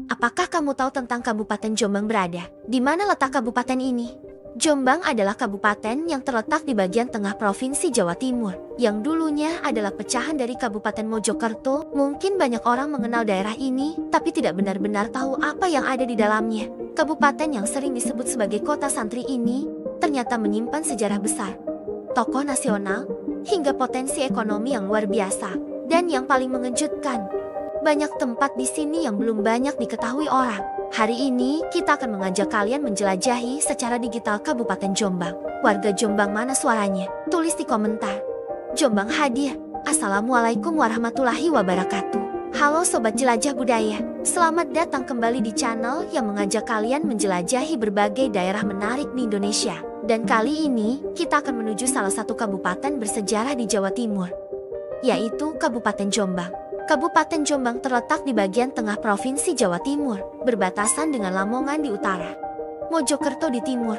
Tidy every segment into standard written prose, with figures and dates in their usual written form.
Apakah kamu tahu tentang Kabupaten Jombang berada? Di mana letak kabupaten ini? Jombang adalah kabupaten yang terletak di bagian tengah Provinsi Jawa Timur, yang dulunya adalah pecahan dari Kabupaten Mojokerto. Mungkin banyak orang mengenal daerah ini, tapi tidak benar-benar tahu apa yang ada di dalamnya. Kabupaten yang sering disebut sebagai kota santri ini, ternyata menyimpan sejarah besar, tokoh nasional, hingga potensi ekonomi yang luar biasa. Dan yang paling mengejutkan, banyak tempat di sini yang belum banyak diketahui orang. Hari ini kita akan mengajak kalian menjelajahi secara digital Kabupaten Jombang. Warga Jombang mana suaranya? Tulis di komentar. Jombang hadir. Assalamualaikum warahmatullahi wabarakatuh. Halo Sobat Jelajah Budaya. Selamat datang kembali di channel yang mengajak kalian menjelajahi berbagai daerah menarik di Indonesia. Dan kali ini kita akan menuju salah satu kabupaten bersejarah di Jawa Timur, yaitu Kabupaten Jombang. Kabupaten Jombang terletak di bagian tengah Provinsi Jawa Timur, berbatasan dengan Lamongan di utara, Mojokerto di timur,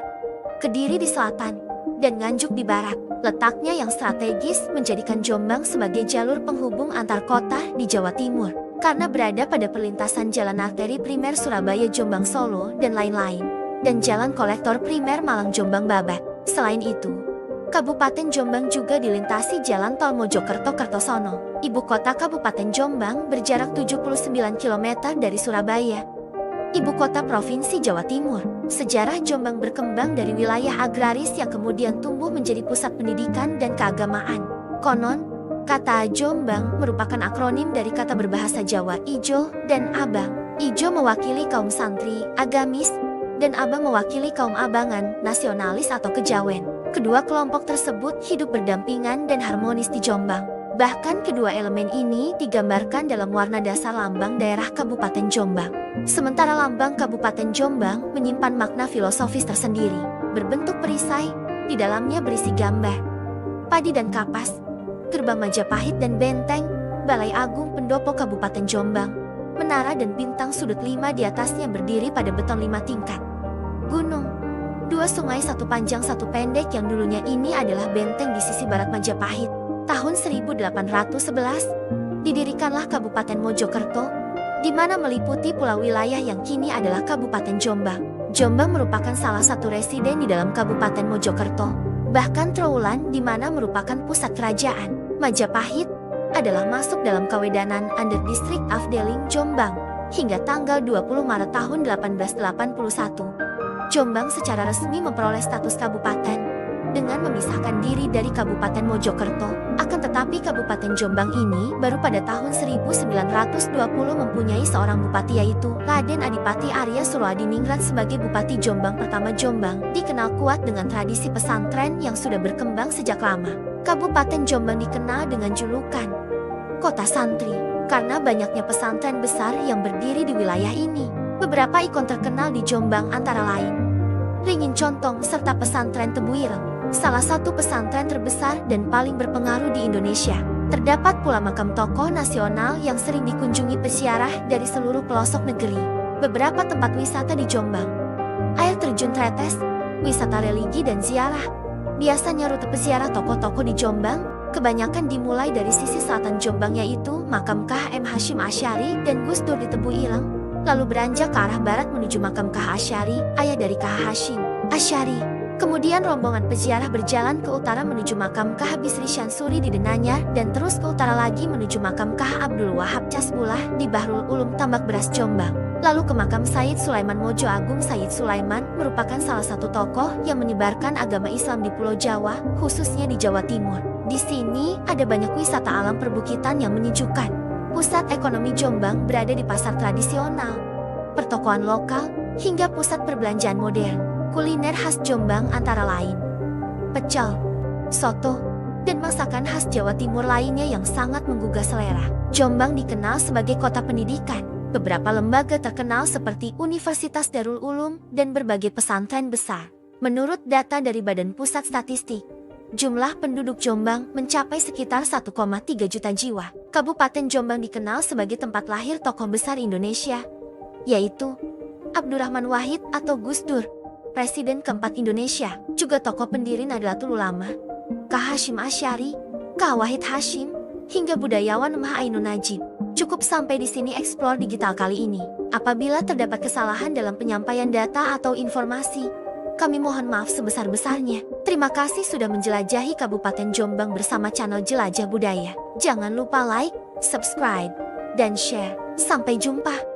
Kediri di selatan, dan Nganjuk di barat. Letaknya yang strategis menjadikan Jombang sebagai jalur penghubung antar kota di Jawa Timur, karena berada pada perlintasan jalan arteri primer Surabaya Jombang Solo dan lain-lain, dan jalan kolektor primer Malang Jombang Babat. Selain itu, Kabupaten Jombang juga dilintasi jalan tol Mojokerto Kertosono. Ibu kota Kabupaten Jombang berjarak 79 km dari Surabaya, ibu kota Provinsi Jawa Timur. Sejarah Jombang berkembang dari wilayah agraris yang kemudian tumbuh menjadi pusat pendidikan dan keagamaan. Konon, kata Jombang merupakan akronim dari kata berbahasa Jawa Ijo dan Abang. Ijo mewakili kaum santri, agamis, dan Abang mewakili kaum abangan, nasionalis atau kejawen. Kedua kelompok tersebut hidup berdampingan dan harmonis di Jombang. Bahkan kedua elemen ini digambarkan dalam warna dasar lambang daerah Kabupaten Jombang. Sementara lambang Kabupaten Jombang menyimpan makna filosofis tersendiri. Berbentuk perisai, di dalamnya berisi gambar padi dan kapas, gerbang Majapahit dan benteng, Balai Agung Pendopo Kabupaten Jombang, menara dan bintang sudut 5 di atasnya berdiri pada beton 5 tingkat. Gunung, 2 sungai, 1 panjang 1 pendek yang dulunya ini adalah benteng di sisi barat Majapahit. Tahun 1811, didirikanlah Kabupaten Mojokerto, di mana meliputi pulau wilayah yang kini adalah Kabupaten Jombang. Jombang merupakan salah satu residen di dalam Kabupaten Mojokerto. Bahkan Trowulan, di mana merupakan pusat kerajaan Majapahit, adalah masuk dalam Kawedanan Under District Afdeling Jombang hingga tanggal 20 Maret tahun 1881. Jombang secara resmi memperoleh status kabupaten dengan memisahkan diri dari Kabupaten Mojokerto. Akan tetapi Kabupaten Jombang ini baru pada tahun 1920 mempunyai seorang bupati, yaitu Raden Adipati Arya Suroadiningrat sebagai Bupati Jombang pertama. Jombang dikenal kuat dengan tradisi pesantren yang sudah berkembang sejak lama. Kabupaten Jombang dikenal dengan julukan Kota Santri karena banyaknya pesantren besar yang berdiri di wilayah ini. Beberapa ikon terkenal di Jombang antara lain Ringin Contong serta pesantren Tebu Ireng, salah satu pesantren terbesar dan paling berpengaruh di Indonesia. Terdapat pula makam tokoh nasional yang sering dikunjungi peziarah dari seluruh pelosok negeri. Beberapa tempat wisata di Jombang: air terjun Tretes, wisata religi dan ziarah. Biasanya rute peziarah tokoh-tokoh di Jombang kebanyakan dimulai dari sisi selatan Jombang, yaitu makam K.H.M. Hashim Asy'ari dan Gus Dur di Tebu Ireng, lalu beranjak ke arah barat menuju makam K.H. Asy'ari, ayah dari K.H. Hashim Asy'ari. Kemudian rombongan peziarah berjalan ke utara menuju makam K.H. Bisri Syansuri di Denanyar dan terus ke utara lagi menuju makam K.H. Abdul Wahab Casbullah di Bahrul Ulum Tambak Beras Jombang. Lalu ke makam Sayyid Sulaiman Mojo Agung. Sayyid Sulaiman merupakan salah satu tokoh yang menyebarkan agama Islam di Pulau Jawa, khususnya di Jawa Timur. Di sini ada banyak wisata alam perbukitan yang menyejukkan. Pusat ekonomi Jombang berada di pasar tradisional, pertokoan lokal, hingga pusat perbelanjaan modern. Kuliner khas Jombang antara lain pecel, soto, dan masakan khas Jawa Timur lainnya yang sangat menggugah selera. Jombang dikenal sebagai kota pendidikan. Beberapa lembaga terkenal seperti Universitas Darul Ulum dan berbagai pesantren besar. Menurut data dari Badan Pusat Statistik, jumlah penduduk Jombang mencapai sekitar 1,3 juta jiwa. Kabupaten Jombang dikenal sebagai tempat lahir tokoh besar Indonesia, yaitu Abdurrahman Wahid atau Gus Dur, Presiden keempat Indonesia. Juga tokoh pendiri Nahdlatul Ulama, K.H. Hashim Asy'ari, K.H. Wahid Hashim, hingga budayawan Mah Ainun Najib. Cukup sampai di sini explore digital kali ini. Apabila terdapat kesalahan dalam penyampaian data atau informasi, kami mohon maaf sebesar-besarnya. Terima kasih sudah menjelajahi Kabupaten Jombang bersama channel Jelajah Budaya. Jangan lupa like, subscribe, dan share. Sampai jumpa.